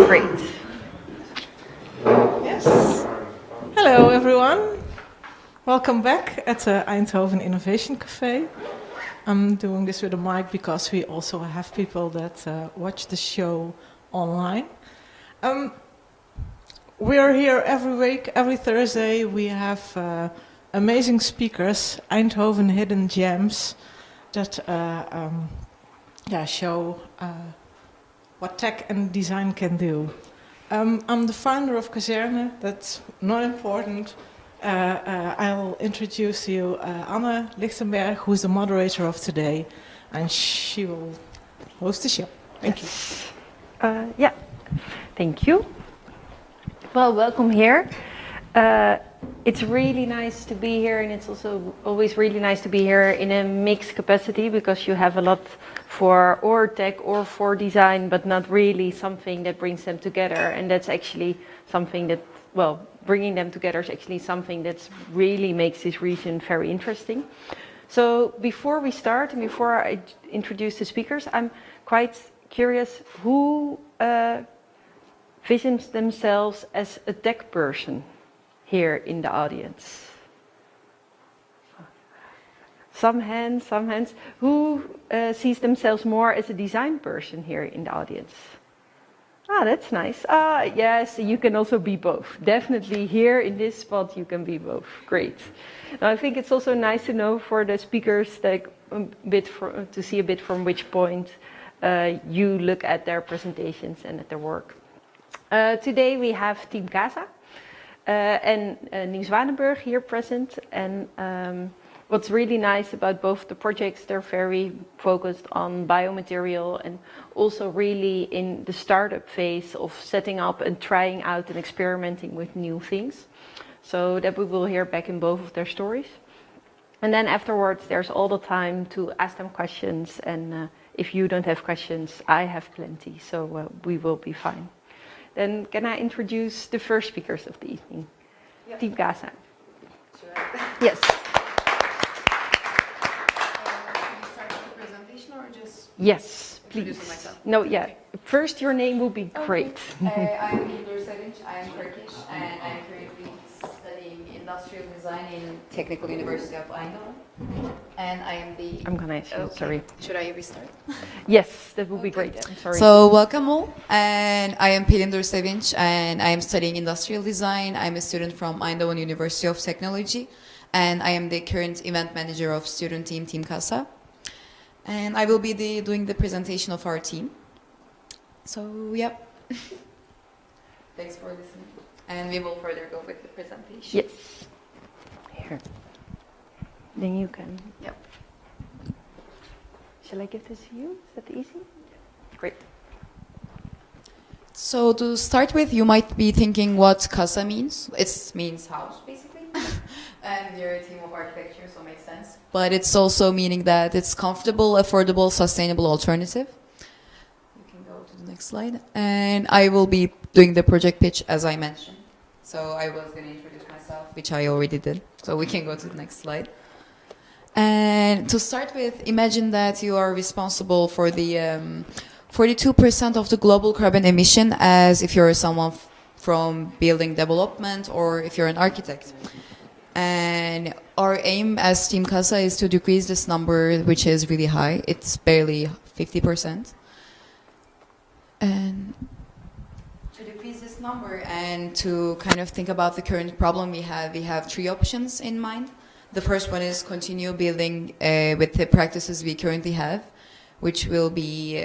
Great. Yes. Hello, everyone. Welcome back at the Eindhoven Innovation Café. I'm doing this with a mic because we also have people that watch the show online. We are here every week, every Thursday. We have amazing speakers, Eindhoven hidden gems that show what tech and design can do. I'm the founder of Kazerne. That's not important. I'll introduce you Anne Lichtenberg, who is the moderator of today, and she will host the show. Thank you. Thank you. Well, welcome here. It's really nice to be here, and it's also always really nice to be here in a mixed capacity because you have a lot for or tech or for design, but not really something that brings them together. And that's actually something that, well, bringing them together is actually something that really makes this region very interesting. So before we start and before I introduce the speakers, I'm quite curious who visions themselves as a tech person here in the audience. Some hands. Who sees themselves more as a design person here in the audience? That's nice. Yes, you can also be both. Definitely here in this spot you can be both. Great. Now I think it's also nice to know for the speakers that to see a bit from which point you look at their presentations and at their work. Today we have Team Casa and Nieuw Zwanenburg here present, and what's really nice about both the projects, they're very focused on biomaterial and also really in the startup phase of setting up and trying out and experimenting with new things. So that we will hear back in both of their stories. And then afterwards, there's all the time to ask them questions. And if you don't have questions, I have plenty, so we will be fine. Then can I introduce the first speakers of the evening? Yeah. Team Casa. Yes. Yes, please. No, yeah. First, your name will be great. I'm Hildur Sevinç. I am Turkish, and I'm currently studying industrial design in Technical University of Eindhoven. And I am the. I'm gonna ask you. Sorry. Should I restart? Yes, that would be great. I'm sorry. So welcome all, and I am Hildur Sevinç, and I am studying industrial design. I'm a student from Eindhoven University of Technology, and I am the current event manager of student Team Casa. And I will be doing the presentation of our team. So, yep. Thanks for listening. And we will further go with the presentation. Yes. Here. Then you can. Yep. Shall I give this to you? Is that easy? Great. So to start with, you might be thinking what casa means. It means house, basically. And you're a team of architecture, so it makes sense. But it's also meaning that it's comfortable, affordable, sustainable alternative. You can go to the next slide. And I will be doing the project pitch as I mentioned. So I was going to introduce myself, which I already did. So we can go to the next slide. And to start with, imagine that you are responsible for the 42% of the global carbon emission, as if you're someone from building development or if you're an architect. And our aim as Team Casa is to decrease this number, which is really high. It's barely 50%. And to decrease this number and to kind of think about the current problem we have three options in mind. The first one is continue building with the practices we currently have, which will be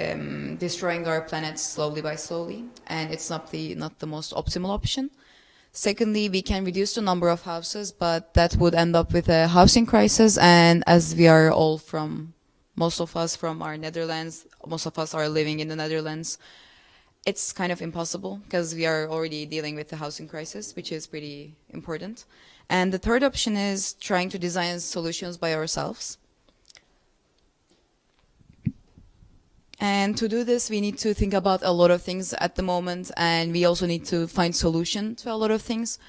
destroying our planet slowly by slowly, and it's not the most optimal option. Secondly, we can reduce the number of houses, but that would end up with a housing crisis, and as we are all most of us from our Netherlands, most of us are living in the Netherlands, it's kind of impossible because we are already dealing with the housing crisis, which is pretty important. And the third option is trying to design solutions by ourselves. And to do this, we need to think about a lot of things at the moment, and we also need to find solution to a lot of things.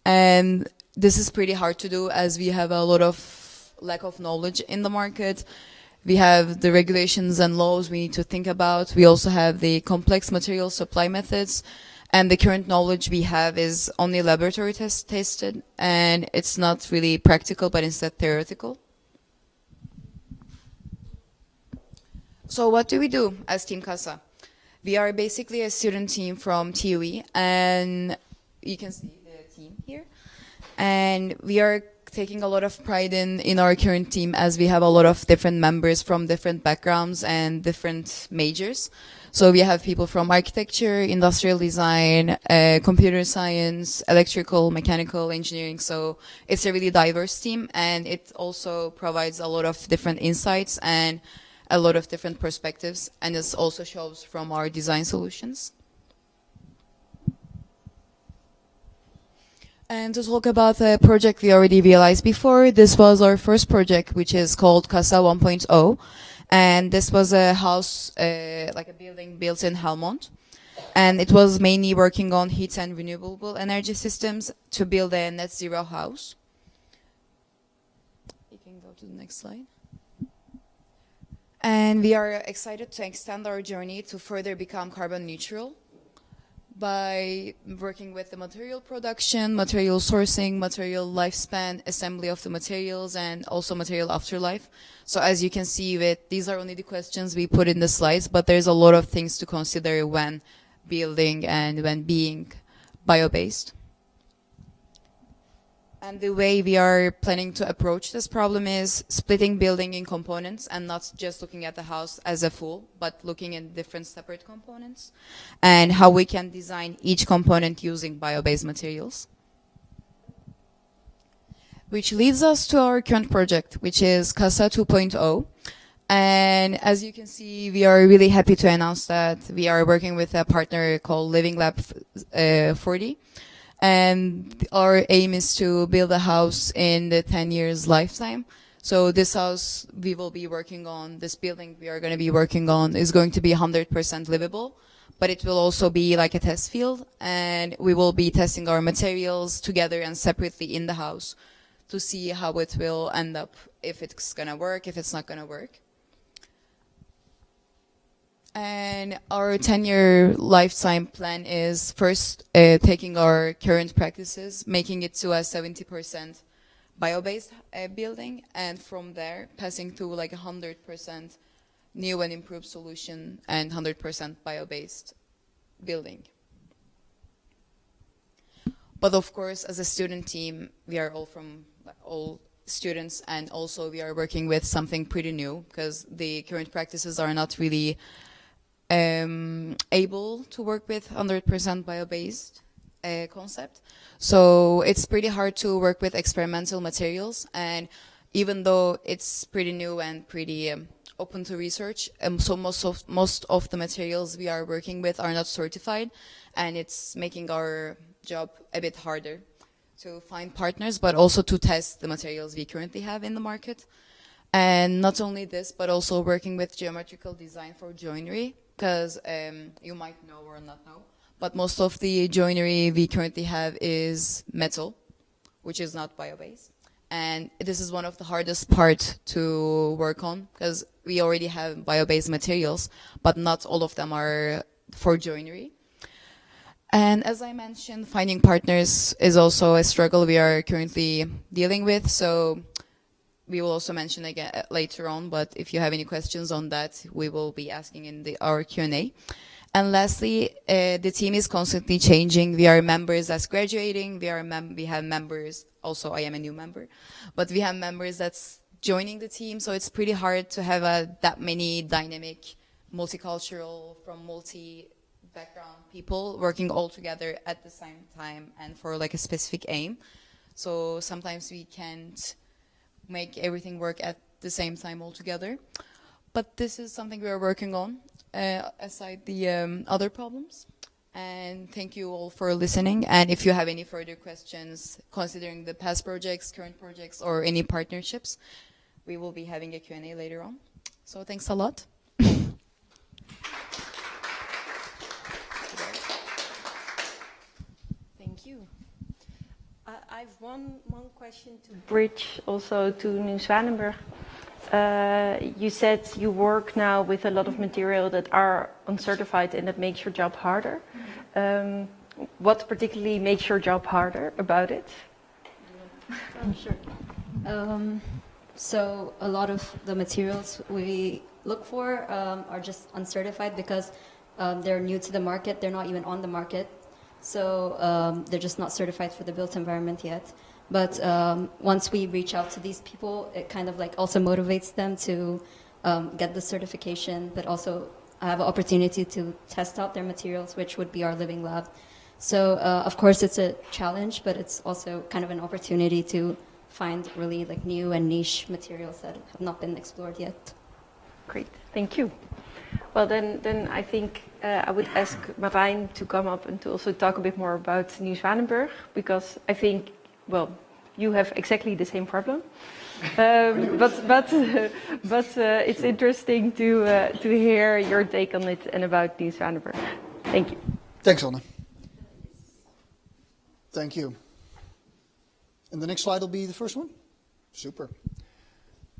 And this is pretty hard to do as we have a lot of lack of knowledge in the market. We have the regulations and laws we need to think about. We also have the complex material supply methods, and the current knowledge we have is only laboratory tested, and it's not really practical, but instead theoretical. So what do we do as Team Casa? We are basically a student team from TUE, and you can see the team here. And we are taking a lot of pride in our current team, as we have a lot of different members from different backgrounds and different majors. So we have people from architecture, industrial design, computer science, electrical, mechanical engineering. So it's a really diverse team, and it also provides a lot of different insights and a lot of different perspectives, and this also shows from our design solutions. And to talk about the project we already realized before, this was our first project, which is called Casa 1.0. And this was a house, like a building built in Helmond. And it was mainly working on heat and renewable energy systems to build a net zero house. You can go to the next slide. And we are excited to extend our journey to further become carbon neutral by working with the material production, material sourcing, material lifespan, assembly of the materials, and also material afterlife. So as you can see, these are only the questions we put in the slides, but there's a lot of things to consider when building and when being bio-based. And the way we are planning to approach this problem is splitting building in components and not just looking at the house as a full, but looking at different separate components and how we can design each component using bio-based materials. Which leads us to our current project, which is Casa 2.0. And as you can see, we are really happy to announce that we are working with a partner called Living Lab 40. And our aim is to build a house in the 10 years lifetime. So this house we will be working on, this building we are going to be working on is going to be 100% livable, but it will also be like a test field, and we will be testing our materials together and separately in the house to see how it will end up, if it's going to work, if it's not going to work. And our 10-year lifetime plan is first taking our current practices, making it to a 70% bio-based building, and from there passing to like 100% new and improved solution and 100% bio-based building. But of course, as a student team, we are all students, and also we are working with something pretty new because the current practices are not really able to work with 100% bio-based concept. So it's pretty hard to work with experimental materials, and even though it's pretty new and pretty open to research, so most of the materials we are working with are not certified, and it's making our job a bit harder to find partners, but also to test the materials we currently have in the market. And not only this, but also working with geometrical design for joinery, because you might know or not know, but most of the joinery we currently have is metal, which is not bio-based. And this is one of the hardest part to work on, because we already have bio-based materials, but not all of them are for joinery. And as I mentioned, finding partners is also a struggle we are currently dealing with. So we will also mention again later on, but if you have any questions on that, we will be asking in our Q&A. And lastly, the team is constantly changing. We are members that's graduating. We have members, also I am a new member, but we have members that's joining the team. So it's pretty hard to have that many dynamic, multicultural, from multi-background people working all together at the same time and for like a specific aim. So sometimes we can't make everything work at the same time all together. But this is something we are working on, aside the other problems. And thank you all for listening. And if you have any further questions, considering the past projects, current projects, or any partnerships, we will be having a Q&A later on. So thanks a lot. Thank you. I have one question to bridge also to Nieuw Zwanenburg. You said you work now with a lot of material that are uncertified and that makes your job harder. What particularly makes your job harder about it? Sure. So a lot of the materials we look for are just uncertified because they're new to the market. They're not even on the market. So they're just not certified for the built environment yet. But once we reach out to these people, it kind of like also motivates them to get the certification, but also have an opportunity to test out their materials, which would be our living lab. So of course it's a challenge, but it's also kind of an opportunity to find really like new and niche materials that have not been explored yet. Great, thank you. Well, then I think I would ask Marijn to come up and to also talk a bit more about Nieuw Zwanenburg, because I think, well, you have exactly the same problem. But it's interesting to hear your take on it and about Nieuw Zwanenburg. Thank you. Thanks, Anne. Thank you. And the next slide will be the first one? Super.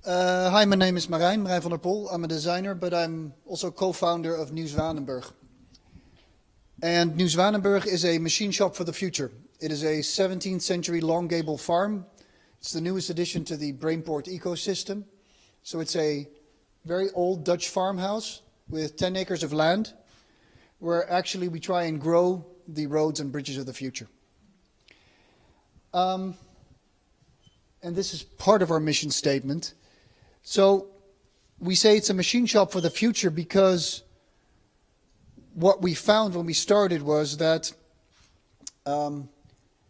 Hi, my name is Marijn van der Pol. I'm a designer, but I'm also co-founder of Nieuw Zwanenburg. And Nieuw Zwanenburg is a machine shop for the future. It is a 17th century long gable farm. It's the newest addition to the Brainport ecosystem. So it's a very old Dutch farmhouse with 10 acres of land, where actually we try and grow the roads and bridges of the future. And this is part of our mission statement. So we say it's a machine shop for the future because what we found when we started was that, well,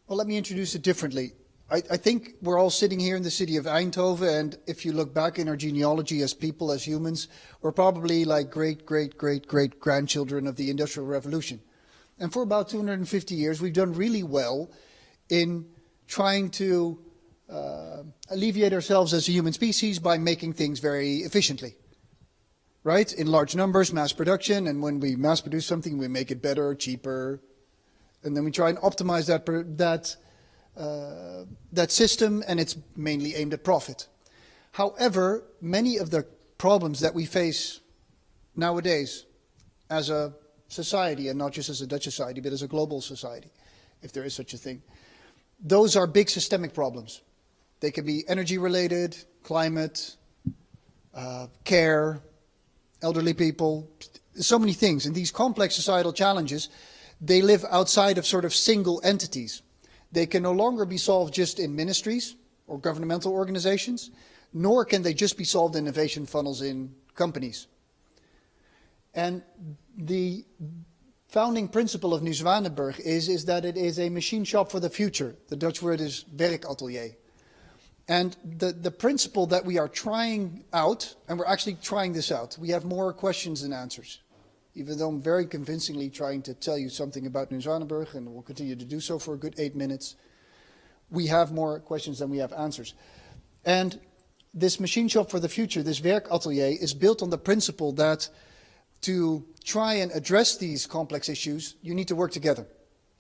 let me introduce it differently. I think we're all sitting here in the city of Eindhoven, and if you look back in our genealogy as people, as humans, we're probably like great-great-great-great-grandchildren of the Industrial Revolution. And for about 250 years, we've done really well in trying to alleviate ourselves as a human species by making things very efficiently, right? In large numbers, mass production, and when we mass produce something, we make it better, cheaper, and then we try and optimize that system, and it's mainly aimed at profit. However, many of the problems that we face nowadays as a society, and not just as a Dutch society, but as a global society, if there is such a thing, those are big systemic problems. They can be energy related, climate, care, elderly people, so many things. And these complex societal challenges, they live outside of sort of single entities. They can no longer be solved just in ministries or governmental organizations, nor can they just be solved in innovation funnels in companies. And the founding principle of Nieuw Zwanenburg is that it is a machine shop for the future. The Dutch word is werkatelier. And the principle that we are trying out, and we're actually trying this out, we have more questions than answers. Even though I'm very convincingly trying to tell you something about Nieuw Zwanenburg, and we'll continue to do so for a good 8 minutes, we have more questions than we have answers. And this machine shop for the future, this werkatelier, is built on the principle that to try and address these complex issues, you need to work together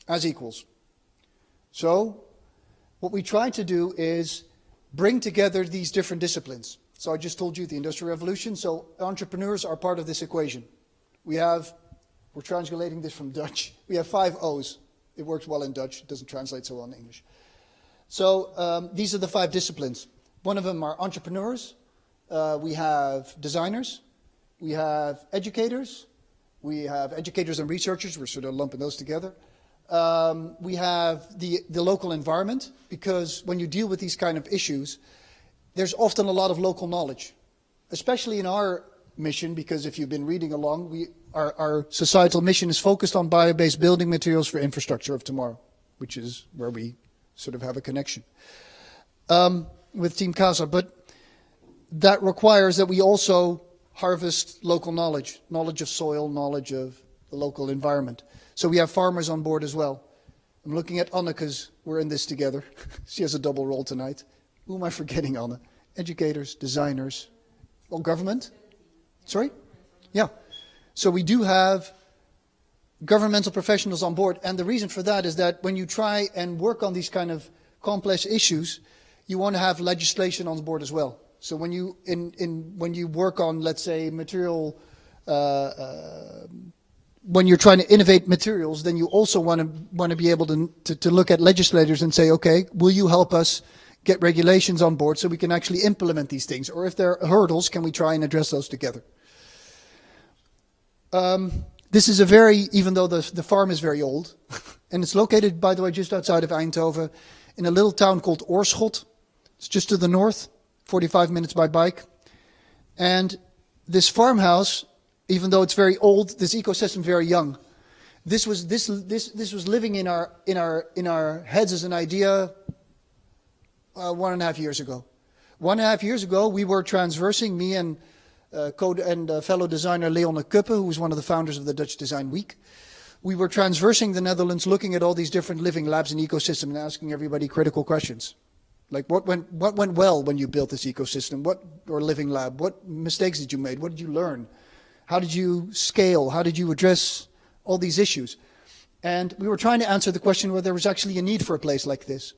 as equals. So what we try to do is bring together these different disciplines. So I just told you the Industrial Revolution, so entrepreneurs are part of this equation. We're translating this from Dutch. We have 5 O's. It works well in Dutch. It doesn't translate so well in English. So these are the 5 disciplines. One of them are entrepreneurs. We have designers. We have educators. We have educators and researchers. We're sort of lumping those together. We have the local environment, because when you deal with these kind of issues, there's often a lot of local knowledge, especially in our mission, because if you've been reading along, our societal mission is focused on bio-based building materials for infrastructure of tomorrow, which is where we sort of have a connection with Team Casa. But that requires that we also harvest local knowledge of soil, knowledge of the local environment. So we have farmers on board as well. I'm looking at Anne because we're in this together. She has a double role tonight. Who am I forgetting, Anne? Educators, designers, well, government. Sorry? Yeah. So we do have governmental professionals on board. And the reason for that is that when you try and work on these kind of complex issues, you want to have legislation on board as well. So when you when you work on, let's say, material, when you're trying to innovate materials, then you also want to be able to look at legislators and say, okay, will you help us get regulations on board so we can actually implement these things? Or if there are hurdles, can we try and address those together? This is a very, even though the farm is very old, and it's located, by the way, just outside of Eindhoven, in a little town called Oorschot. It's just to the north, 45 minutes by bike. And this farmhouse, even though it's very old, this ecosystem very young. This was living in our heads as an idea 1.5 years ago. 1.5 years ago, we were transversing, me and fellow designer Leon Kuppe, who was one of the founders of the Dutch Design Week. We were transversing the Netherlands, looking at all these different living labs and ecosystems and asking everybody critical questions. Like what went well when you built this ecosystem? Or living lab? What mistakes did you make? What did you learn? How did you scale? How did you address all these issues? And we were trying to answer the question whether there was actually a need for a place like this.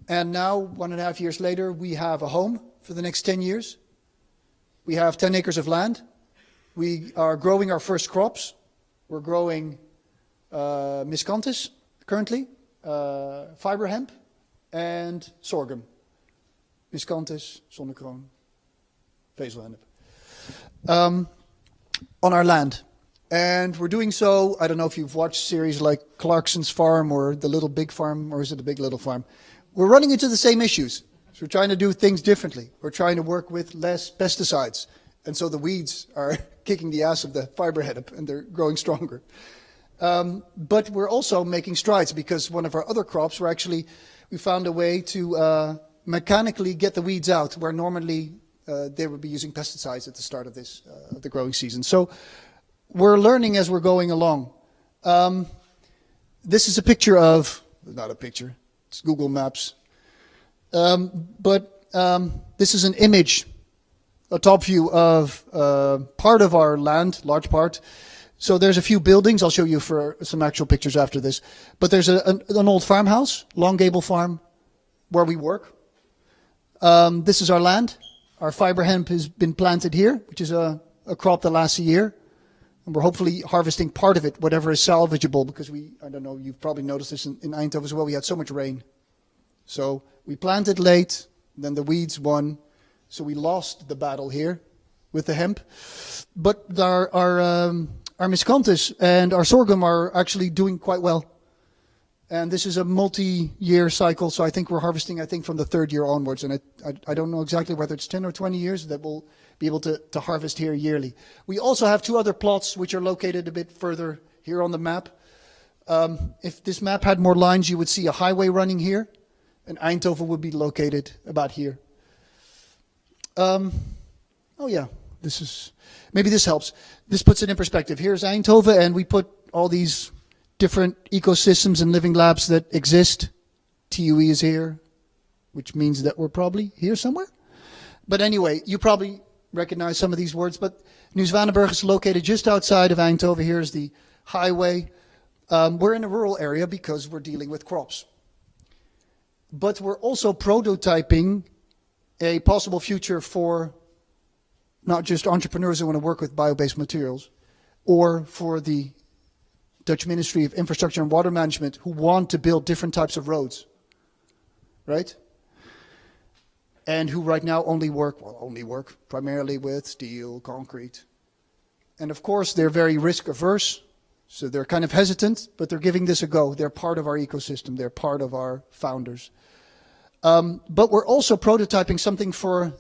And now, 1.5 years later, we have a home for the next 10 years. We have 10 acres of land. We are growing our first crops. We're growing miscanthus currently, fiber hemp, and sorghum. Miscanthus, zonnekroon, vezelhennep. On our land. And we're doing so, I don't know if you've watched series like Clarkson's Farm or The Little Big Farm, or is it The Big Little Farm? We're running into the same issues. So we're trying to do things differently. We're trying to work with less pesticides. And so the weeds are kicking the ass of the fiber hennep and they're growing stronger. But we're also making strides because one of our other crops, we found a way to mechanically get the weeds out where normally they would be using pesticides at the start of the growing season. So we're learning as we're going along. This is a picture of, not a picture, it's Google Maps. But this is an image, a top view of part of our land, large part. So there's a few buildings. I'll show you for some actual pictures after this. But there's an old farmhouse, Long Gable Farm, where we work. This is our land. Our fiber hemp has been planted here, which is a crop that lasts a year. And we're hopefully harvesting part of it, whatever is salvageable, because I don't know, you've probably noticed this in Eindhoven as well, we had so much rain. So we planted late, then the weeds won. So we lost the battle here with the hemp. But our miscanthus and our sorghum are actually doing quite well. And this is a multi-year cycle, so I think we're harvesting, from the 3rd year onwards. And I don't know exactly whether it's 10 or 20 years that we'll be able to harvest here yearly. We also have 2 other plots which are located a bit further here on the map. If this map had more lines, you would see a highway running here, and Eindhoven would be located about here. Oh yeah, maybe this helps. This puts it in perspective. Here's Eindhoven, and we put all these different ecosystems and living labs that exist. TUE is here, which means that we're probably here somewhere. But anyway, you probably recognize some of these words, but Nieuw Zwanenburg is located just outside of Eindhoven. Here's the highway. We're in a rural area because we're dealing with crops. But we're also prototyping a possible future for not just entrepreneurs who want to work with bio-based materials, or for the Dutch Ministry of Infrastructure and Water Management who want to build different types of roads, right? And who right now only work primarily with steel, concrete. And of course, they're very risk averse, so they're kind of hesitant, but they're giving this a go. They're part of our ecosystem. They're part of our founders. But we're also prototyping something for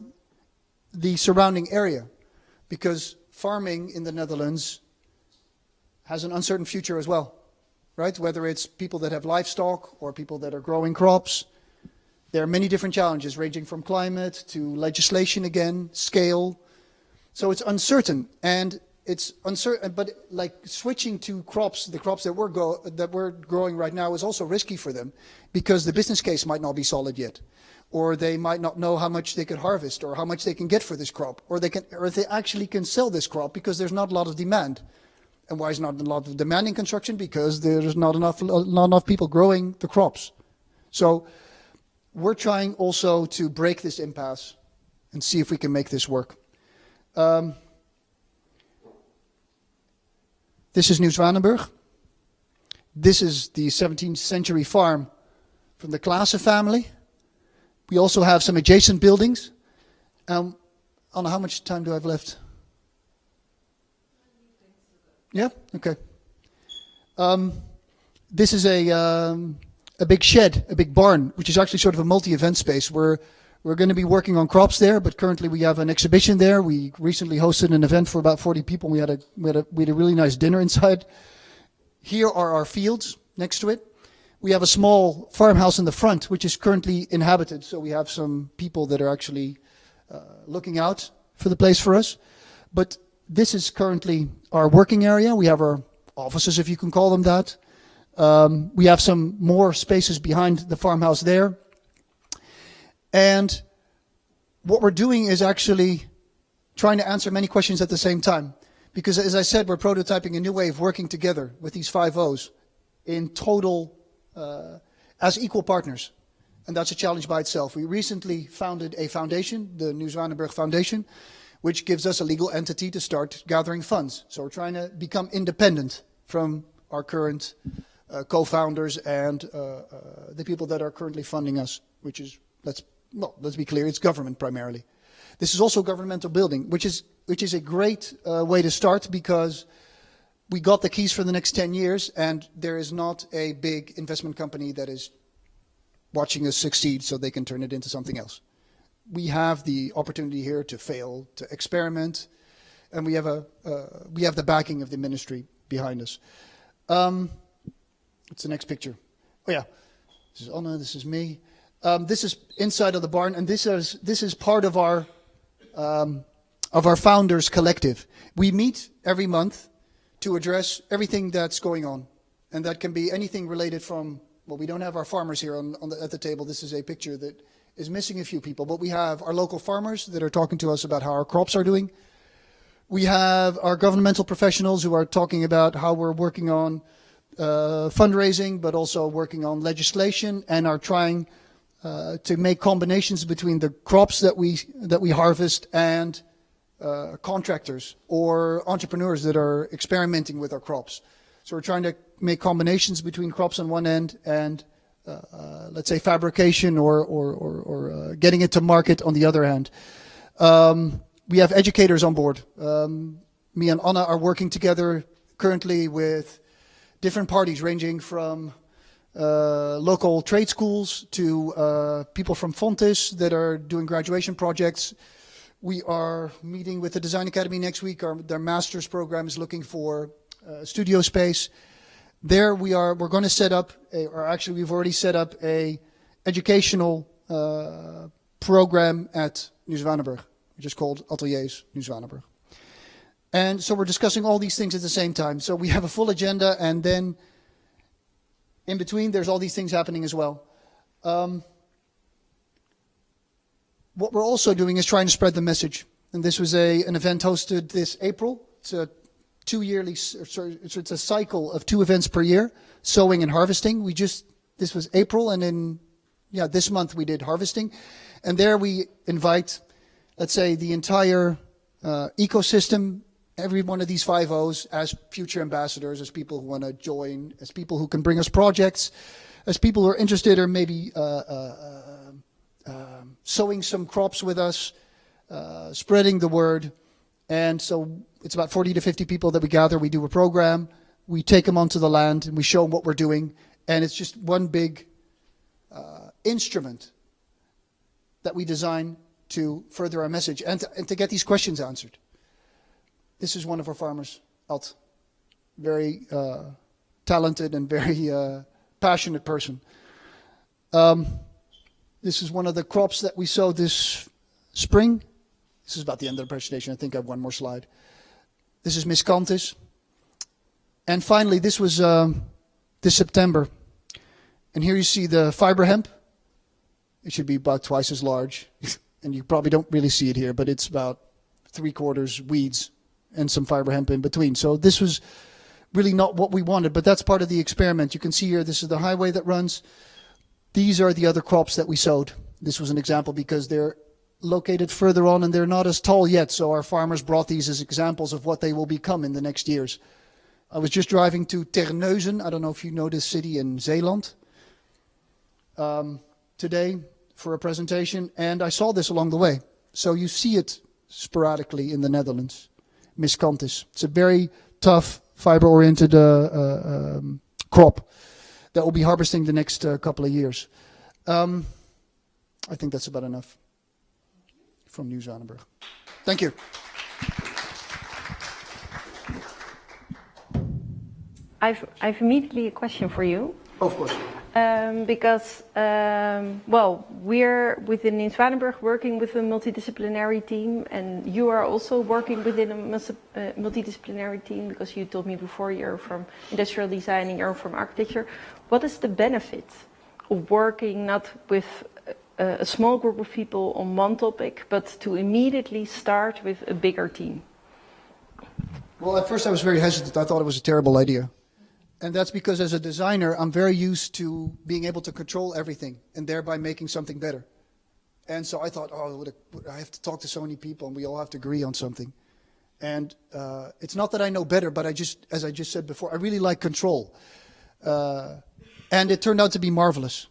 the surrounding area, because farming in the Netherlands has an uncertain future as well, right? Whether it's people that have livestock or people that are growing crops, there are many different challenges ranging from climate to legislation again, scale. So it's uncertain, and it's uncertain, but like switching to crops, the crops that we're growing right now is also risky for them because the business case might not be solid yet, or they might not know how much they could harvest or how much they can get for this crop, or if they actually can sell this crop because there's not a lot of demand. And why is not a lot of demand in construction? Because there's not enough people growing the crops. So we're trying also to break this impasse and see if we can make this work. This is Nieuw Zwanenburg. This is the 17th century farm from the Casa family. We also have some adjacent buildings. Anna, how much time do I have left? Yeah? Okay. This is a big shed, a big barn, which is actually sort of a multi-event space where we're going to be working on crops there, but currently we have an exhibition there. We recently hosted an event for about 40 people. We had a really nice dinner inside. Here are our fields next to it. We have a small farmhouse in the front, which is currently inhabited. So we have some people that are actually looking out for the place for us. But this is currently our working area. We have our offices, if you can call them that. We have some more spaces behind the farmhouse there. And what we're doing is actually trying to answer many questions at the same time. Because as I said, we're prototyping a new way of working together with these 5 O's in total as equal partners. And that's a challenge by itself. We recently founded a foundation, the Nieuw Zwanenburg Foundation, which gives us a legal entity to start gathering funds. So we're trying to become independent from our current co-founders and the people that are currently funding us, which is, let's be clear, it's government primarily. This is also a governmental building, which is a great way to start because we got the keys for the next 10 years and there is not a big investment company that is watching us succeed so they can turn it into something else. We have the opportunity here to fail, to experiment, and we have the backing of the ministry behind us. What's the next picture? Oh yeah, this is Anna, this is me. This is inside of the barn, and this is part of our founders collective. We meet every month to address everything that's going on, and that can be anything related from, well, we don't have our farmers here at the table. This is a picture that is missing a few people, but we have our local farmers that are talking to us about how our crops are doing. We have our governmental professionals who are talking about how we're working on fundraising, but also working on legislation, and are trying to make combinations between the crops that we harvest and contractors or entrepreneurs that are experimenting with our crops. So we're trying to make combinations between crops on one end and let's say fabrication or getting it to market on the other hand. We have educators on board. Me and Anna are working together currently with different parties ranging from local trade schools to people from Fontis that are doing graduation projects. We are meeting with the Design Academy next week. Their master's program is looking for studio space. There we're going to set up, or actually we've already set up a educational program at Nieuw Zwanenburg, which is called Ateliers Nieuw Zwanenburg. And so we're discussing all these things at the same time. So we have a full agenda, and then in between there's all these things happening as well. What we're also doing is trying to spread the message. And this was an event hosted this April. It's a it's a cycle of 2 events per year, sowing and harvesting. This was April, and in this month we did harvesting. And there we invite, let's say, the entire ecosystem, every one of these 5 O's as future ambassadors, as people who want to join, as people who can bring us projects, as people who are interested or maybe sowing some crops with us, spreading the word. And so it's about 40 to 50 people that we gather. We do a program. We take them onto the land and we show them what we're doing. And it's just one big instrument that we design to further our message and to get these questions answered. This is one of our farmers, Alt. Very talented and very passionate person. This is one of the crops that we sowed this spring. This is about the end of the presentation. I think I have one more slide. This is miscanthus. And finally, this was this September. And here you see the fiber hemp. It should be about twice as large. And you probably don't really see it here, but it's about 3/4 weeds and some fiber hemp in between. So this was really not what we wanted, but that's part of the experiment. You can see here, this is the highway that runs. These are the other crops that we sowed. This was an example because they're located further on, and they're not as tall yet. So our farmers brought these as examples of what they will become in the next years. I was just driving to Terneuzen. I don't know if you know this city in Zeeland. Today for a presentation, and I saw this along the way. So you see it sporadically in the Netherlands. Miscanthus. It's a very tough, fiber-oriented crop that will be harvesting the next couple of years. I think that's about enough from Nieuw Zwanenburg. Thank you. I've immediately a question for you. Of course. Because, well, we're within Nieuw Zwanenburg working with a multidisciplinary team, and you are also working within a multidisciplinary team, because you told me before you're from industrial design and you're from architecture. What is the benefit of working not with a small group of people on one topic, but to immediately start with a bigger team? Well, at first I was very hesitant. I thought it was a terrible idea. And that's because as a designer, I'm very used to being able to control everything and thereby making something better. And so I thought, oh, I have to talk to so many people and we all have to agree on something. And it's not that I know better, but as I just said before, I really like control. And it turned out to be marvelous.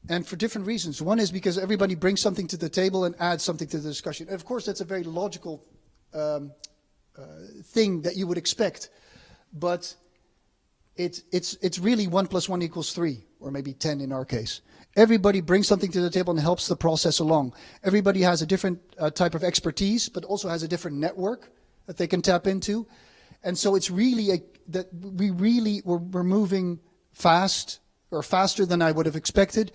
And for different reasons. One is because everybody brings something to the table and adds something to the discussion. And of course, that's a very logical thing that you would expect. But it's really 1 + 1 = 3, or maybe 10 in our case. Everybody brings something to the table and helps the process along. Everybody has a different type of expertise, but also has a different network that they can tap into. And so it's really we're moving fast, or faster than I would have expected.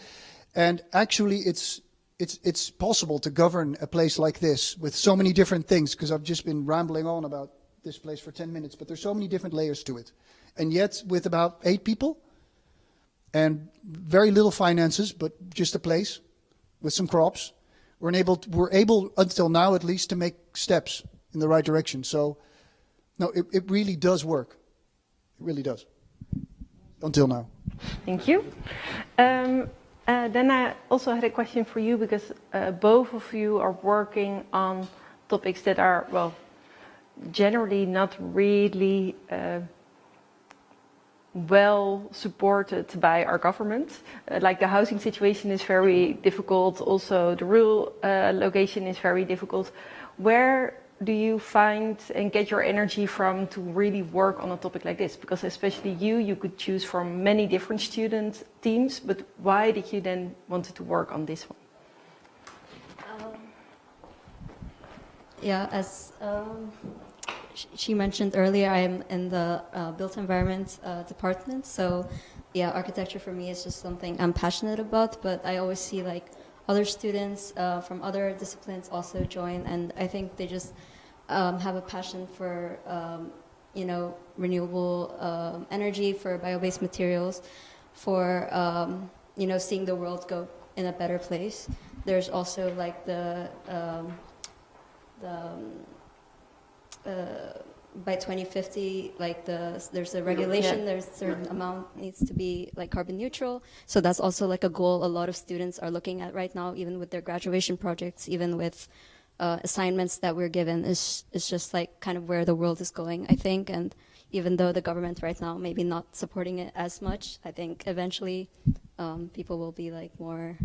And actually it's possible to govern a place like this with so many different things, because I've just been rambling on about this place for 10 minutes, but there's so many different layers to it. And yet, with about 8 people and very little finances, but just a place with some crops, we're able until now at least to make steps in the right direction. So, no, it really does work. It really does. Until now. Thank you. Then I also had a question for you, because both of you are working on topics that are, well, generally not really well supported by our government. Like the housing situation is very difficult. Also, the rural location is very difficult. Where do you find and get your energy from to really work on a topic like this? Because especially you could choose from many different student teams, but why did you then wanted to work on this one? Yeah, as she mentioned earlier, I am in the built environment department. So yeah, architecture for me is just something I'm passionate about, but I always see like other students from other disciplines also join, and I think they just have a passion for renewable energy, for bio-based materials, for seeing the world go in a better place. There's also like by 2050, like there's a regulation, there's a certain amount needs to be like carbon neutral. So that's also like a goal a lot of students are looking at right now, even with their graduation projects, even with assignments that we're given. Is just like kind of where the world is going, I think. And even though the government right now maybe not supporting it as much, I think eventually people will be like more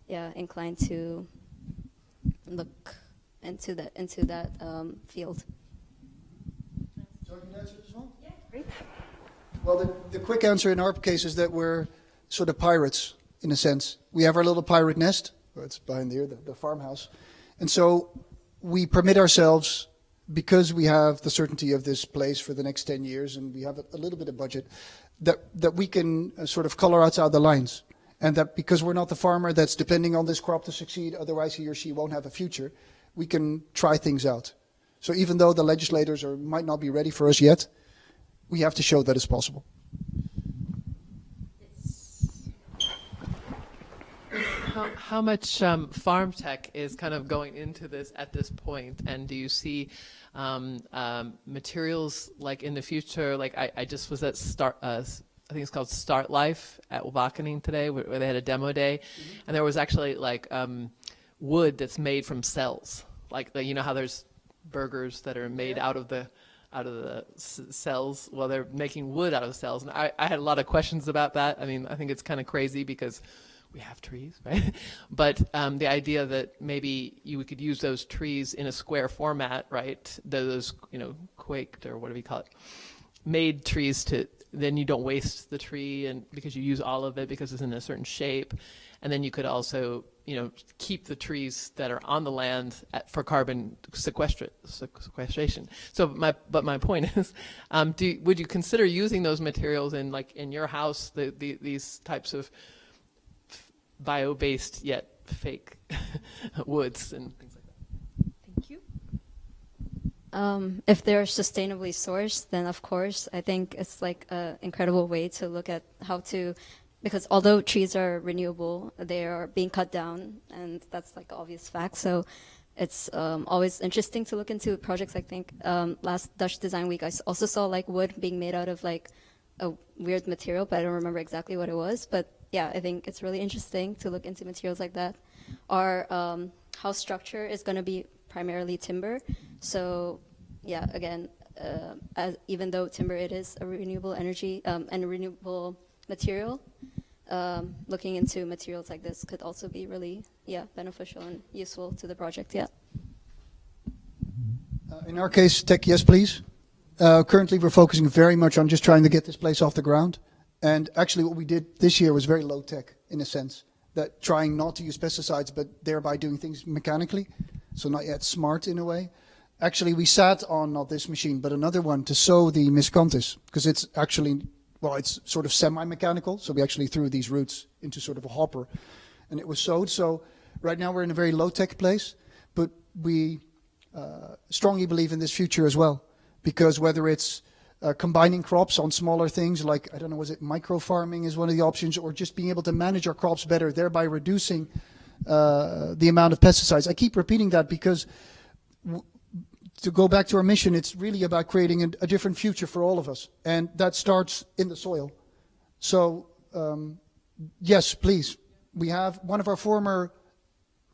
inclined to look into that field. So I can answer this one? Yeah, great. Well, the quick answer in our case is that we're sort of pirates, in a sense. We have our little pirate nest. Well, it's behind here, the farmhouse. And so we permit ourselves, because we have the certainty of this place for the next 10 years, and we have a little bit of budget, that we can sort of color outside the lines. And that because we're not the farmer that's depending on this crop to succeed, otherwise he or she won't have a future, we can try things out. So even though the legislators might not be ready for us yet, we have to show that it's possible. How much farm tech is kind of going into this at this point, and do you see materials like in the future? Like I just was at I think it's called Start Life at Wageningen today, where they had a demo day, and there was actually like wood that's made from cells, like you know how there's burgers that are made out of the cells. Well, they're making wood out of the cells, and I had a lot of questions about that. I mean, I think it's kind of crazy because we have trees, right? But the idea that maybe you could use those trees in a square format, right? Those, you know, quaked or whatever you call it, made trees to, then you don't waste the tree, and because you use all of it because it's in a certain shape. And then you could also, you know, keep the trees that are on the land for carbon sequestration. So my point is, would you consider using those materials in your house, these types of bio-based yet fake woods and things like that? Thank you. If they're sustainably sourced, then of course, I think it's like an incredible way to look at how to, because although trees are renewable, they are being cut down, and that's like an obvious fact. So it's always interesting to look into projects. I think last Dutch Design Week, I also saw like wood being made out of like a weird material, but I don't remember exactly what it was. But yeah, I think it's really interesting to look into materials like that. Our house structure is going to be primarily timber. So yeah, again, even though timber, it is a renewable energy and a renewable material, looking into materials like this could also be really, beneficial and useful to the project, In our case, tech, yes, please. Currently, we're focusing very much on just trying to get this place off the ground. And actually, what we did this year was very low tech, in a sense, that trying not to use pesticides, but thereby doing things mechanically. So not yet smart in a way. Actually, we sat on not this machine, but another one to sow the miscanthus, because it's actually, well, it's sort of semi-mechanical. So we actually threw these roots into sort of a hopper, and it was sowed. So right now we're in a very low-tech place, but we strongly believe in this future as well, because whether it's combining crops on smaller things like, I don't know, was it micro farming is one of the options, or just being able to manage our crops better, thereby reducing the amount of pesticides. I keep repeating that because to go back to our mission, it's really about creating a different future for all of us. And that starts in the soil. So yes, please. We have one of our former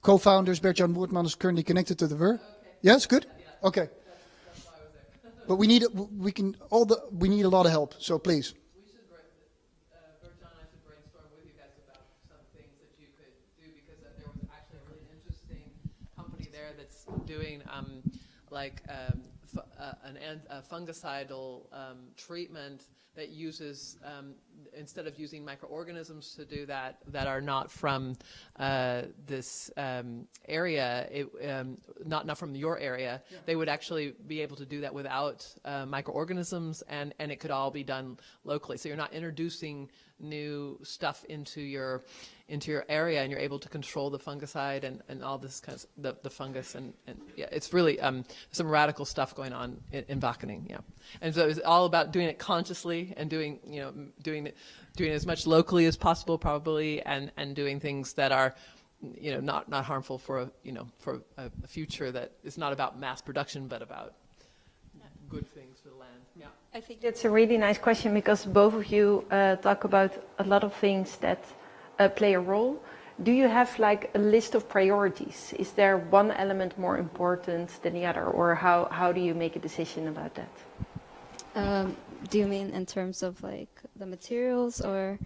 co-founders, Bert-Jan Woertman, is currently connected to the VER. Okay. Yes, good? Yeah. Okay. That's why I was there. But we need a lot of help, so please. We should, Bert-Jan and I should brainstorm with you guys about some things that you could do, because there was actually a really interesting company there that's doing a fungicidal treatment that uses, instead of using microorganisms to do that are not from this area, not from your area, they would actually be able to do that without microorganisms, and it could all be done locally. So you're not introducing new stuff into your area, and you're able to control the fungicide and all this kind of the fungus, and yeah, it's really some radical stuff going on in Wageningen, yeah. And so it's all about doing it consciously and doing as much locally as possible, probably, and doing things that are, not harmful for a future that is not about mass production, but about good things for the land. Yeah. I think that's a really nice question, because both of you talk about a lot of things that play a role. Do you have like a list of priorities? Is there one element more important than the other, or how do you make a decision about that? Do you mean in terms of like the materials, or?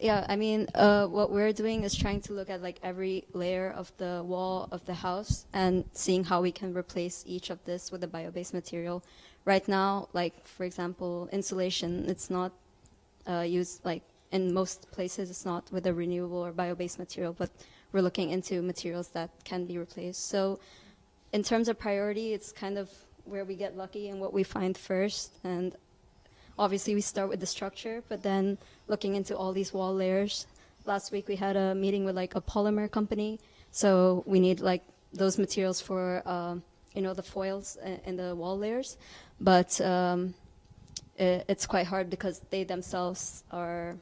Yeah, I mean, what we're doing is trying to look at like every layer of the wall of the house and seeing how we can replace each of this with a bio-based material. Right now, like for example, insulation, it's not used, like in most places, it's not with a renewable or bio-based material, but we're looking into materials that can be replaced. So in terms of priority, it's kind of where we get lucky and what we find first. And obviously we start with the structure, but then looking into all these wall layers. Last week we had a meeting with like a polymer company. So we need like those materials for, the foils in the wall layers. But it's quite hard because they themselves are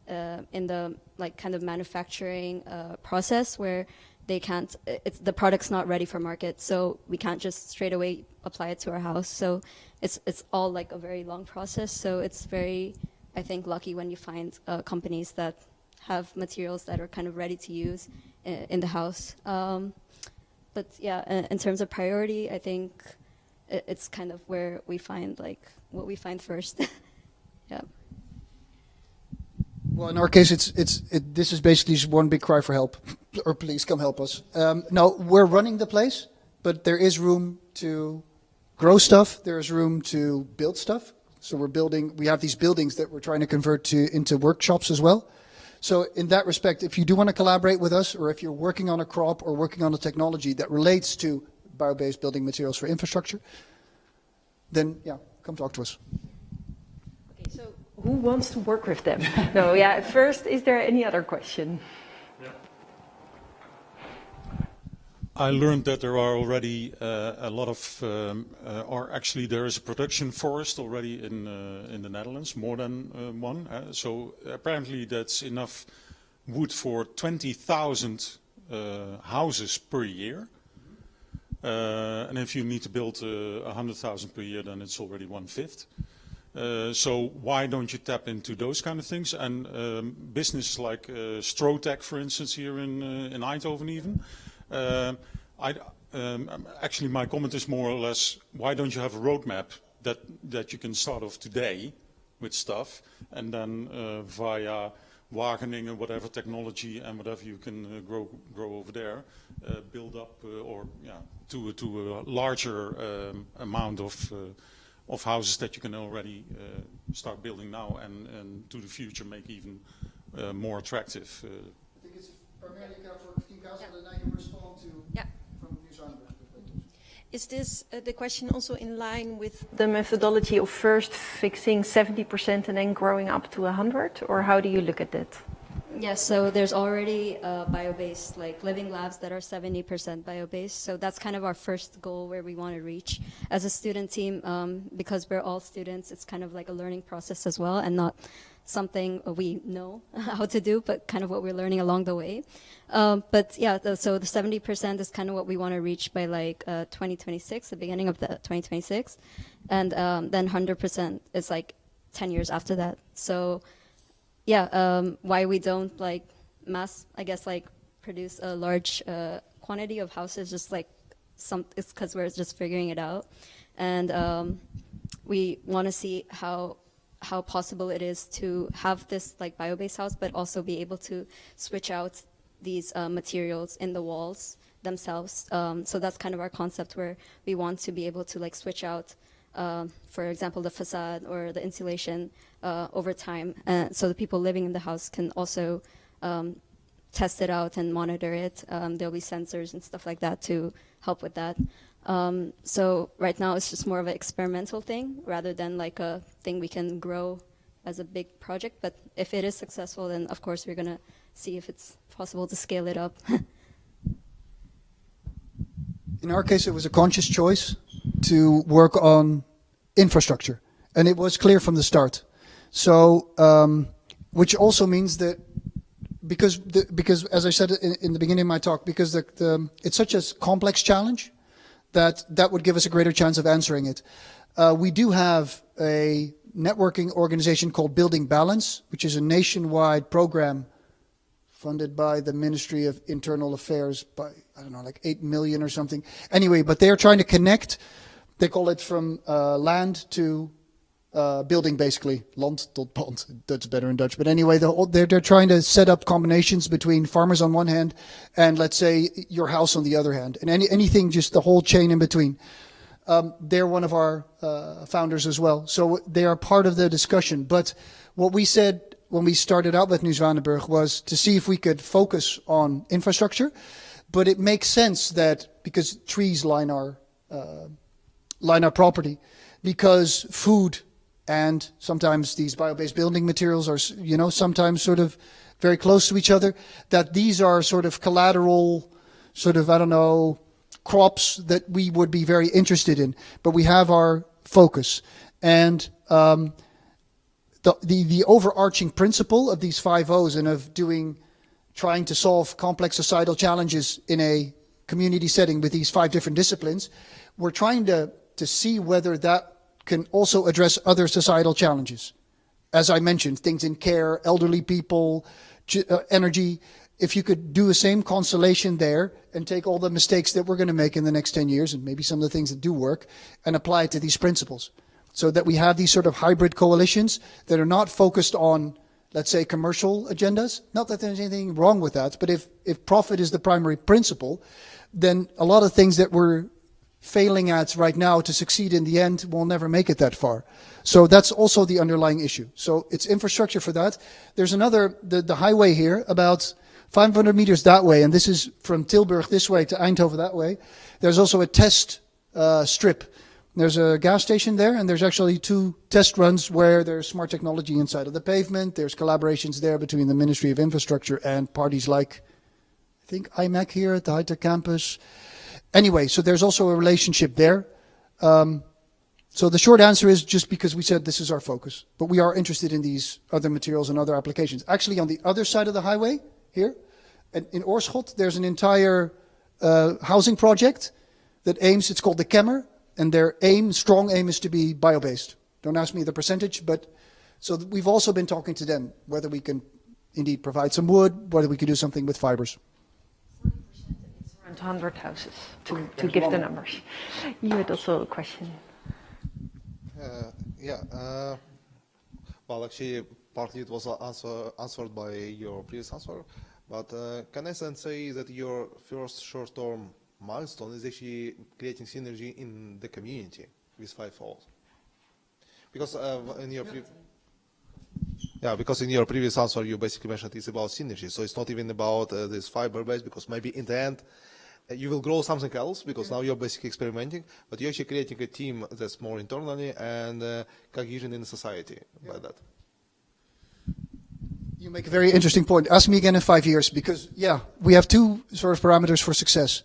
in the like kind of manufacturing process where they can't, the product's not ready for market, so we can't just straight away apply it to our house. So it's all like a very long process. So it's very, I think, lucky when you find companies that have materials that are kind of ready to use in the house. But yeah, in terms of priority, I think it's kind of where we find like what we find first. Yeah. Well, in our case, this is basically just one big cry for help, or please come help us. No, we're running the place, but there is room to grow stuff. There is room to build stuff. So we have these buildings that we're trying to convert into workshops as well. So in that respect, if you do want to collaborate with us, or if you're working on a crop or working on a technology that relates to bio-based building materials for infrastructure, then yeah, come talk to us. Okay, so who wants to work with them? No, yeah. First, is there any other question? I learned that there are already a lot of, or actually there is a production forest already in the Netherlands, more than one. So apparently that's enough wood for 20,000 houses per year. And if you need to build 100,000 per year, then it's already 1/5. So why don't you tap into those kind of things? And business like Strotec, for instance, here in Eindhoven even. Actually, my comment is more or less, why don't you have a roadmap that you can start off today with stuff, and then via Wageningen and whatever technology and whatever you can grow over there, build up to a larger amount of houses that you can already start building now, and to the future make even more attractive. I think it's primarily for Team Casa, and then you respond to from Nieuw Zwanenburg. Is this the question also in line with the methodology of first fixing 70% and then growing up to 100, or how do you look at that? Yeah, so there's already bio-based, like living labs that are 70% bio-based. So that's kind of our first goal where we want to reach. As a student team, because we're all students, it's kind of like a learning process as well, and not something we know how to do, but kind of what we're learning along the way. But yeah, so the 70% is kind of what we want to reach by like 2026, the beginning of the 2026. And then 100% is like 10 years after that. So yeah, why we don't like produce a large quantity of houses, just like it's because we're just figuring it out. And we want to see how possible it is to have this like bio-based house, but also be able to switch out these materials in the walls themselves. So that's kind of our concept, where we want to be able to like switch out, for example, the facade or the insulation over time, so the people living in the house can also test it out and monitor it. There'll be sensors and stuff like that to help with that. So right now it's just more of an experimental thing rather than like a thing we can grow as a big project. But if it is successful, then of course we're going to see if it's possible to scale it up. In our case, it was a conscious choice to work on infrastructure, and it was clear from the start. So, which also means that because as I said in the beginning of my talk, because it's such a complex challenge that would give us a greater chance of answering it. We do have a networking organization called Building Balance, which is a nationwide program funded by the Ministry of Internal Affairs by, I don't know, like 8 million or something. Anyway, but they are trying to connect, they call it from land to building, basically. Land tot pand, that's better in Dutch. But anyway, they're trying to set up combinations between farmers on one hand and, let's say, your house on the other hand. And anything, just the whole chain in between. They're one of our founders as well. So they are part of the discussion. But what we said when we started out with Nieuw Zwanenburg was to see if we could focus on infrastructure. But it makes sense that, because trees line our property, because food and sometimes these bio-based building materials are, you know, sometimes sort of very close to each other, that these are sort of collateral, sort of, I don't know, crops that we would be very interested in. But we have our focus. And the overarching principle of these 5 O's and of trying to solve complex societal challenges in a community setting with these 5 different disciplines, we're trying to see whether that can also address other societal challenges. As I mentioned, things in care, elderly people, energy. If you could do the same constellation there and take all the mistakes that we're going to make in the next 10 years and maybe some of the things that do work and apply it to these principles so that we have these sort of hybrid coalitions that are not focused on, let's say, commercial agendas. Not that there's anything wrong with that, but if profit is the primary principle, then a lot of things that we're failing at right now to succeed in the end will never make it that far. So that's also the underlying issue. So it's infrastructure for that. There's another, the highway here, about 500 meters that way, and this is from Tilburg this way to Eindhoven that way. There's also a test strip. There's a gas station there, and there's actually 2 test runs where there's smart technology inside of the pavement. There's collaborations there between the Ministry of Infrastructure and parties like, I think, IMEC here at the high-tech campus. Anyway, so there's also a relationship there. So the short answer is just because we said this is our focus, but we are interested in these other materials and other applications. Actually, on the other side of the highway here, in Oorschot, there's an entire housing project that aims, it's called the Kemmer, and their strong aim is to be bio-based. Don't ask me the percentage, but so we've also been talking to them, whether we can indeed provide some wood, whether we can do something with fibers. Around 100 houses, to give the numbers. You had also a question. Well, actually, partly it was answered by your previous answer, but can I then say that your first short-term milestone is actually creating synergy in the community with Fivefold? Because because in your previous answer you basically mentioned it's about synergy, so it's not even about this fiber-based, because maybe in the end you will grow something else, because now you're basically experimenting, but you're actually creating a team that's more internally and cohesion in society by that. You make a very interesting point. Ask me again in 5 years, because we have 2 sort of parameters for success.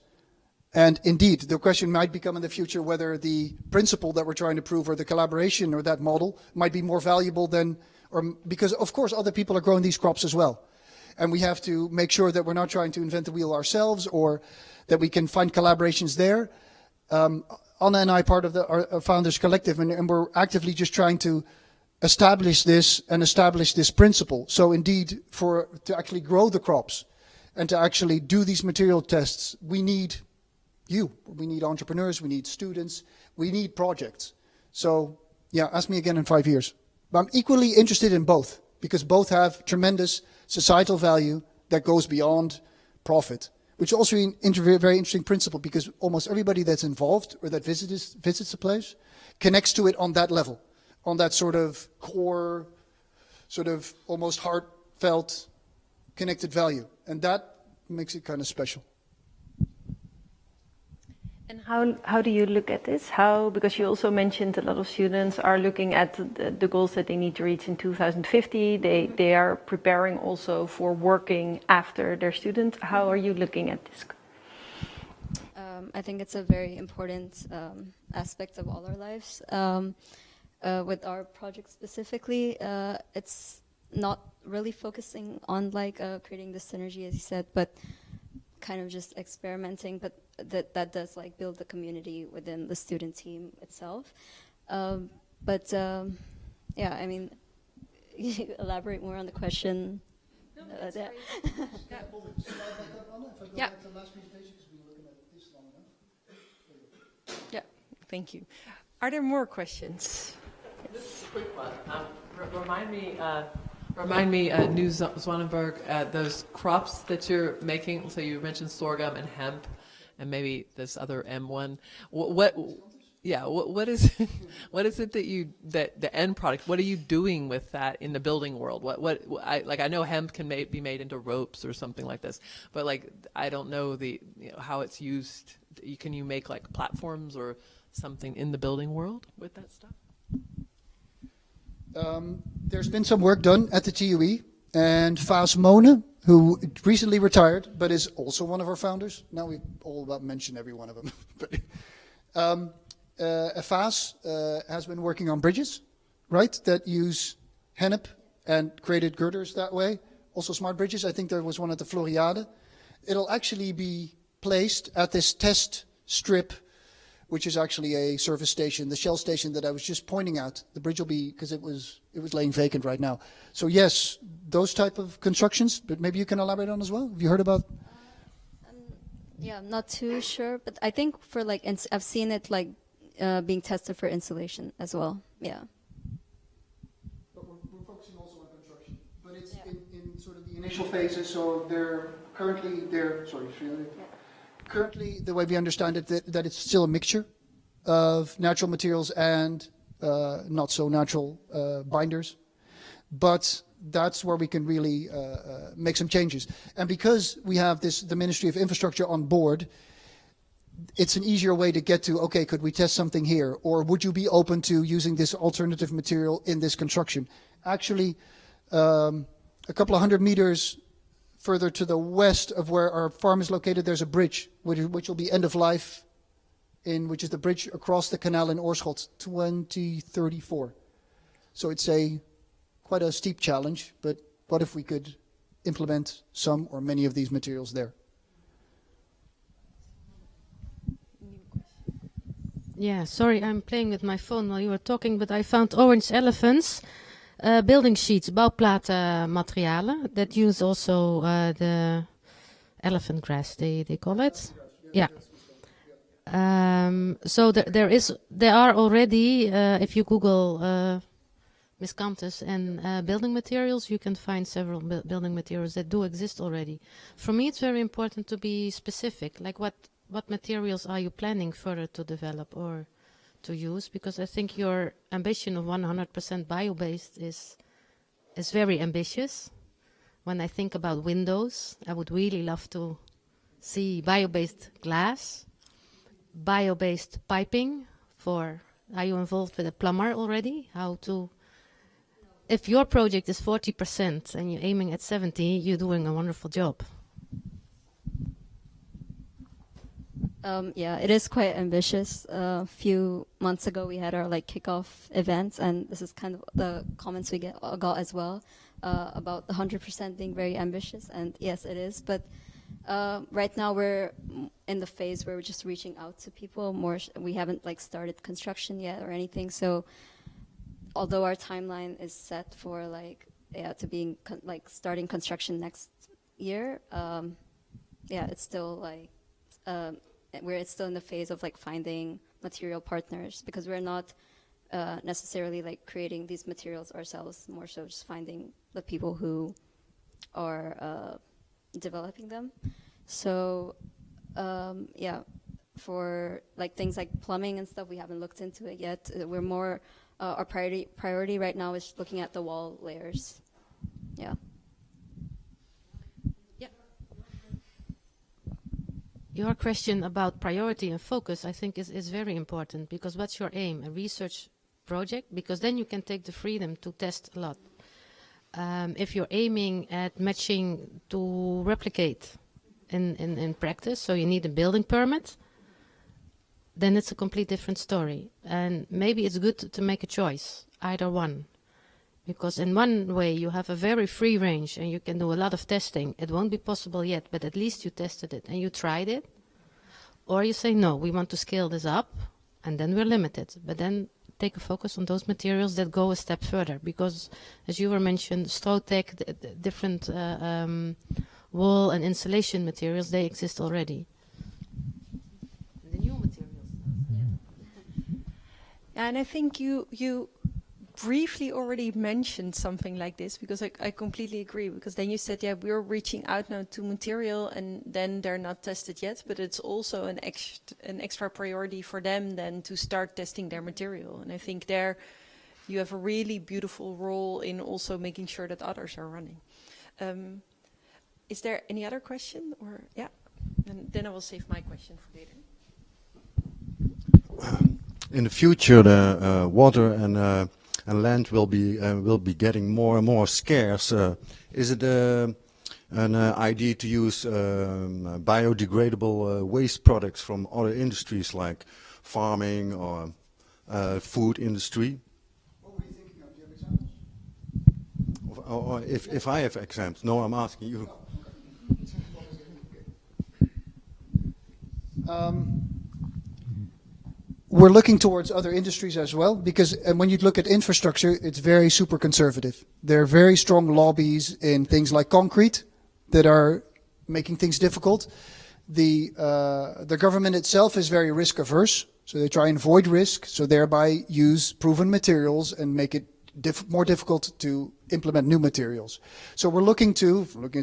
And indeed, the question might become in the future whether the principle that we're trying to prove or the collaboration or that model might be more valuable than, or because of course other people are growing these crops as well. And we have to make sure that we're not trying to invent the wheel ourselves, or that we can find collaborations there. Anna and I, part of our Founders Collective, and we're actively just trying to establish this principle. So indeed, to actually grow the crops and to actually do these material tests, we need we need entrepreneurs, we need students, we need projects. So ask me again in 5 years. But I'm equally interested in both, because both have tremendous societal value that goes beyond profit, which is also a very interesting principle, because almost everybody that's involved or that visits a place connects to it on that level, on that sort of core, sort of almost heartfelt, connected value. And that makes it kind of special. And how do you look at this? Because you also mentioned a lot of students are looking at the goals that they need to reach in 2050. They are preparing also for working after their student. How are you looking at this? I think it's a very important aspect of all our lives. With our project specifically, it's not really focusing on creating the synergy, as you said, but kind of just experimenting, but that does build the community within the student team itself. I mean, you elaborate more on the question. Yeah. Yeah, thank you. Are there more questions? This is a quick one. Remind me, Nieuw Zwanenburg, those crops that you're making. So you mentioned sorghum and hemp, and maybe this other M1. What is it that the end product? What are you doing with that in the building world? I know hemp can be made into ropes or something like this, but I don't know how it's used. Can you make platforms or something in the building world with that stuff? There's been some work done at the TUE, and Vaas Mone, who recently retired, but is also one of our founders. Now we all about mention every one of them. Vaas has been working on bridges, right, that use hennep and created girders that way. Also smart bridges. I think there was one at the Floriade. It'll actually be placed at this test strip which is actually a service station, the Shell station that I was just pointing out. The bridge will be, because it was laying vacant right now. So yes, those type of constructions, but maybe you can elaborate on as well. Have you heard about? Yeah, I'm not too sure, but I think for like, I've seen it like being tested for insulation as well. Yeah. But we're focusing also on construction. But it's in sort of the initial phases, so currently, the way we understand it, that it's still a mixture of natural materials and not so natural binders. But that's where we can really make some changes. And because we have the Ministry of Infrastructure on board, it's an easier way to get to, okay, could we test something here? Or would you be open to using this alternative material in this construction? Actually, a couple of 100 meters further to the west of where our farm is located, there's a bridge, which will be end of life, which is the bridge across the canal in Oorschot, 2034. So it's quite a steep challenge, but what if we could implement some or many of these materials there? Yeah, sorry, I'm playing with my phone while you were talking, but I found orange elephants, building sheets, bouwplatenmaterialen, that use also the elephant grass, they call it. Yeah. So there are already, if you Google miscanthus and building materials, you can find several building materials that do exist already. For me, it's very important to be specific, like what materials are you planning further to develop or to use? Because I think your ambition of 100% bio-based is very ambitious. When I think about windows, I would really love to see bio-based glass, bio-based piping are you involved with a plumber already? If your project is 40% and you're aiming at 70, you're doing a wonderful job. Yeah, it is quite ambitious. A few months ago, we had our kickoff event, and this is kind of the comments we got as well about the 100% being very ambitious. And yes, it is. But right now, we're in the phase where we're just reaching out to people. We haven't started construction yet or anything. So, although our timeline is set for to being starting construction next year, it's still it's still in the phase of finding material partners, because we're not necessarily creating these materials ourselves, more so just finding the people who are developing them. So for things like plumbing and stuff, we haven't looked into it yet. We're more our priority right now is looking at the wall layers. Yeah. Your question about priority and focus, I think, is very important, because what's your aim? A research project? Because then you can take the freedom to test a lot. If you're aiming at matching to replicate in practice, so you need a building permit, then it's a complete different story. And maybe it's good to make a choice, either one. Because in one way you have a very free range and you can do a lot of testing. It won't be possible yet, but at least you tested it and you tried it. Or you say, no, we want to scale this up, and then we're limited. But then take a focus on those materials that go a step further. Because, as you were mentioned, Strotec, different wall and insulation materials, they exist already. The new materials. And I think you briefly already mentioned something like this, because I completely agree, because then you said, yeah, we're reaching out now to material and then they're not tested yet, but it's also an extra priority for them then to start testing their material. And I think there you have a really beautiful role in also making sure that others are running. Is there any other question? Or yeah, and then I will save my question for later. In the future, the water and land will be getting more and more scarce. Is it an idea to use biodegradable waste products from other industries like farming or food industry? What were you thinking of? Do you have examples? Or if I have examples. No, I'm asking you. we're looking towards other industries as well, because when you look at infrastructure, it's very super conservative. There are very strong lobbies in things like concrete that are making things difficult. The government itself is very risk averse, so they try and avoid risk, so thereby use proven materials and make it more difficult to implement new materials. So we're looking at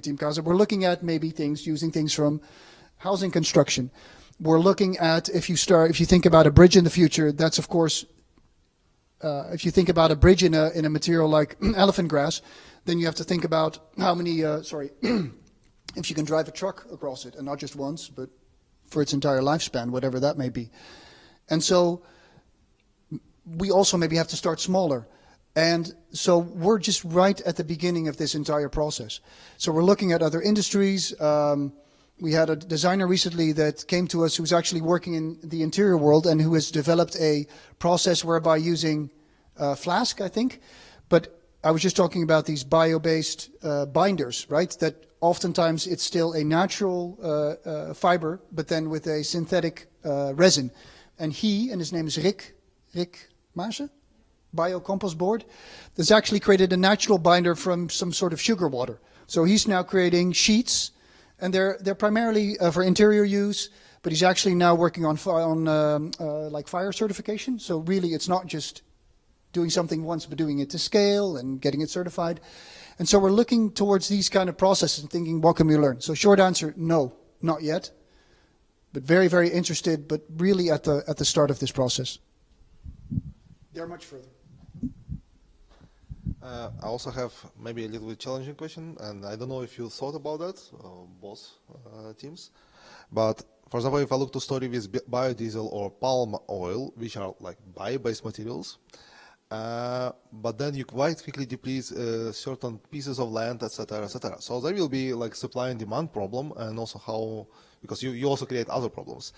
Team Casa, we're looking at maybe using things from housing construction. We're looking at, if you think about a bridge in the future, that's of course, if you think about a bridge in a material like elephant grass, then you have to think about how many, if you can drive a truck across it, and not just once, but for its entire lifespan, whatever that may be. And so we also maybe have to start smaller. And so we're just right at the beginning of this entire process. So we're looking at other industries. We had a designer recently that came to us who's actually working in the interior world and who has developed a process whereby using flask, I think. But I was just talking about these bio-based binders, right? That oftentimes it's still a natural fiber, but then with a synthetic resin. And his name is Rick Maarsen, Biocompost Board, that's actually created a natural binder from some sort of sugar water. So he's now creating sheets, and they're primarily for interior use, but he's actually now working on like fire certification. So really it's not just doing something once, but doing it to scale and getting it certified. And so we're looking towards these kind of processes and thinking, what can we learn? So short answer, no, not yet, but very, very interested, but really at the start of this process. They're much further. I also have maybe a little bit challenging question, and I don't know if you thought about that, both teams. But for example, if I look to story with biodiesel or palm oil, which are like bio-based materials, but then you quite quickly deplete certain pieces of land, etc., etc. So there will be like supply and demand problem, and also how, because you also create other problems.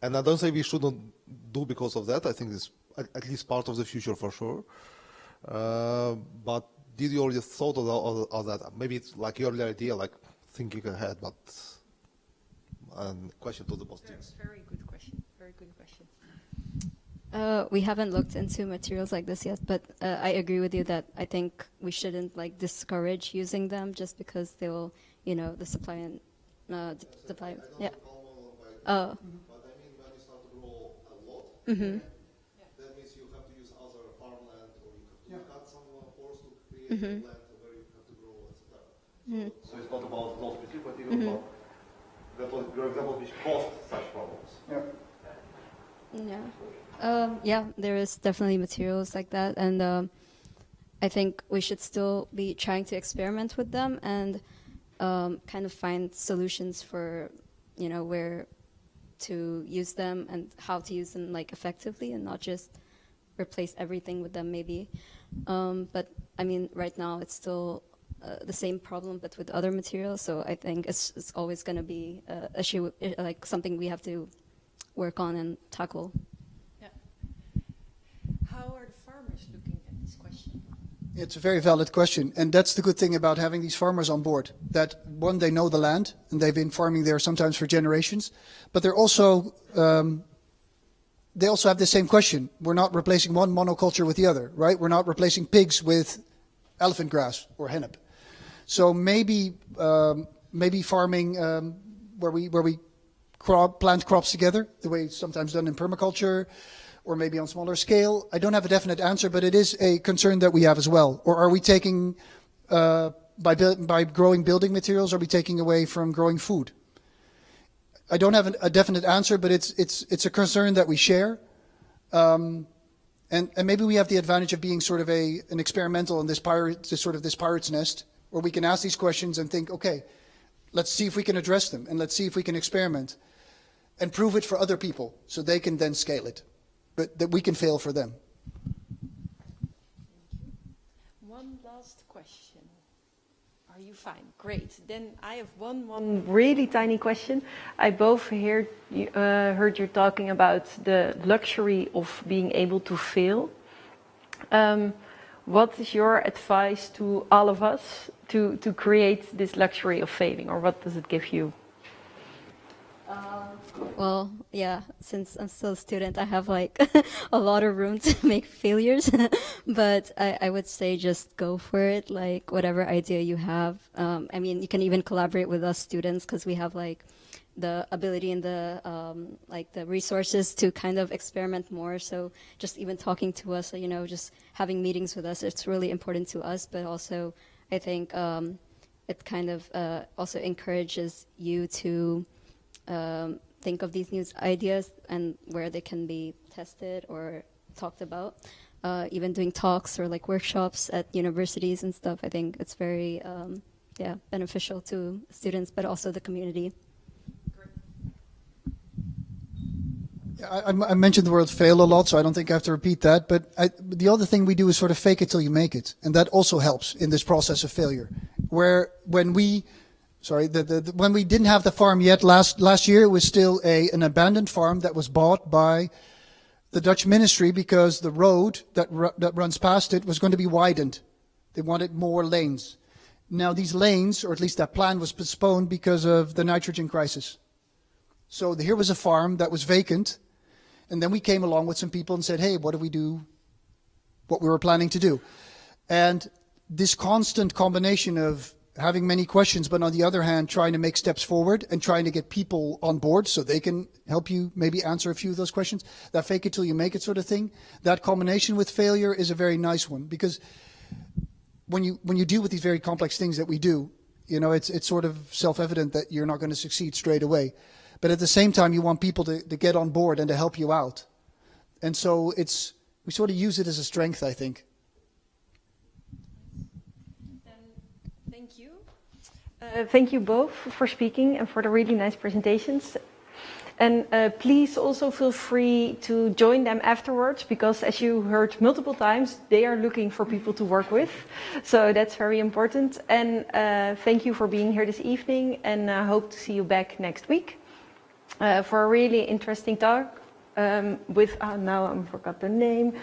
And I don't say we shouldn't do because of that. I think it's at least part of the future for sure. But did you already thought of that? Maybe it's like your earlier idea, like thinking ahead, but question to the both teams. Very good question. Very good question. We haven't looked into materials like this yet, but I agree with you that I think we shouldn't like discourage using them just because they will, the supply and supply. Yeah. Oh. But I mean, when you start to grow a lot, Mm-hmm. that means you have to use other farmland, or you have to cut some forest to create Mm-hmm. land where you have to grow, etc. Mm-hmm. So it's not about low specific material, but that was your example which caused such problems. Yeah, there is definitely materials like that, and I think we should still be trying to experiment with them and kind of find solutions for, where to use them and how to use them like effectively, and not just replace everything with them maybe. But I mean, right now it's still the same problem, but with other materials. So I think it's always going to be an issue, like something we have to work on and tackle. How are the farmers looking at this question? It's a very valid question, and that's the good thing about having these farmers on board. That one, they know the land, and they've been farming there sometimes for generations, but they're also they also have the same question. We're not replacing one monoculture with the other, right? We're not replacing pigs with elephant grass or hennep. So maybe farming where we plant crops together, the way it's sometimes done in permaculture, or maybe on smaller scale. I don't have a definite answer, but it is a concern that we have as well. Or are we taking, by growing building materials, are we taking away from growing food? I don't have a definite answer, but it's a concern that we share. And maybe we have the advantage of being sort of an experimental in this pirate's nest, where we can ask these questions and think, okay, let's see if we can address them, and let's see if we can experiment and prove it for other people so they can then scale it, but that we can fail for them. One last question. Are you fine? Great. Then I have one really tiny question. I both heard you talking about the luxury of being able to fail. What is your advice to all of us to create this luxury of failing, or what does it give you? Well, yeah, since I'm still a student, I have like a lot of room to make failures. But I would say just go for it, like whatever idea you have. I mean, you can even collaborate with us students because we have like the ability and the like the resources to kind of experiment more. So just even talking to us, you know, just having meetings with us, it's really important to us. But also, I think it kind of also encourages you to think of these new ideas and where they can be tested or talked about. Even doing talks or like workshops at universities and stuff, I think it's very beneficial to students, but also the community. I mentioned the word fail a lot, so I don't think I have to repeat that. But the other thing we do is sort of fake it till you make it. And that also helps in this process of failure. Where when we didn't have the farm yet last year, it was still an abandoned farm that was bought by the Dutch ministry because the road that runs past it was going to be widened. They wanted more lanes. Now these lanes, or at least that plan, was postponed because of the nitrogen crisis. So here was a farm that was vacant. And then we came along with some people and said, hey, what do we do? What we were planning to do. And this constant combination of having many questions, but on the other hand, trying to make steps forward and trying to get people on board so they can help you maybe answer a few of those questions, that fake it till you make it sort of thing, that combination with failure is a very nice one. Because when you deal with these very complex things that we do, you know, it's sort of self-evident that you're not going to succeed straight away. But at the same time, you want people to get on board and to help you out. And so we sort of use it as a strength, I think. Thank you. Thank you both for speaking and for the really nice presentations. And please also feel free to join them afterwards, because as you heard multiple times, they are looking for people to work with. So that's very important. And thank you for being here this evening, and I hope to see you back next week. For a really interesting talk with, now I forgot the name,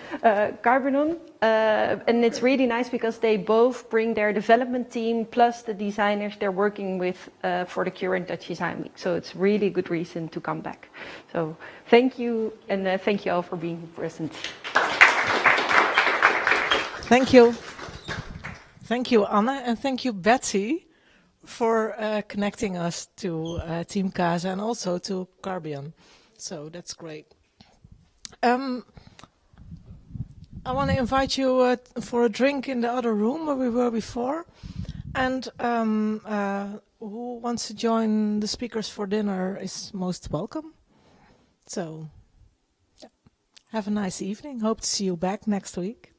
Carbonon. And it's really nice because they both bring their development team plus the designers they're working with for the current Dutch Design Week. So it's really a good reason to come back. So thank you, and thank you all for being present. Thank you. Thank you, Anne, and thank you, Betsy, for connecting us to Team Casa and also to Carbion. So that's great. I want to invite you for a drink in the other room where we were before. And who wants to join the speakers for dinner is most welcome. So have a nice evening. Hope to see you back next week.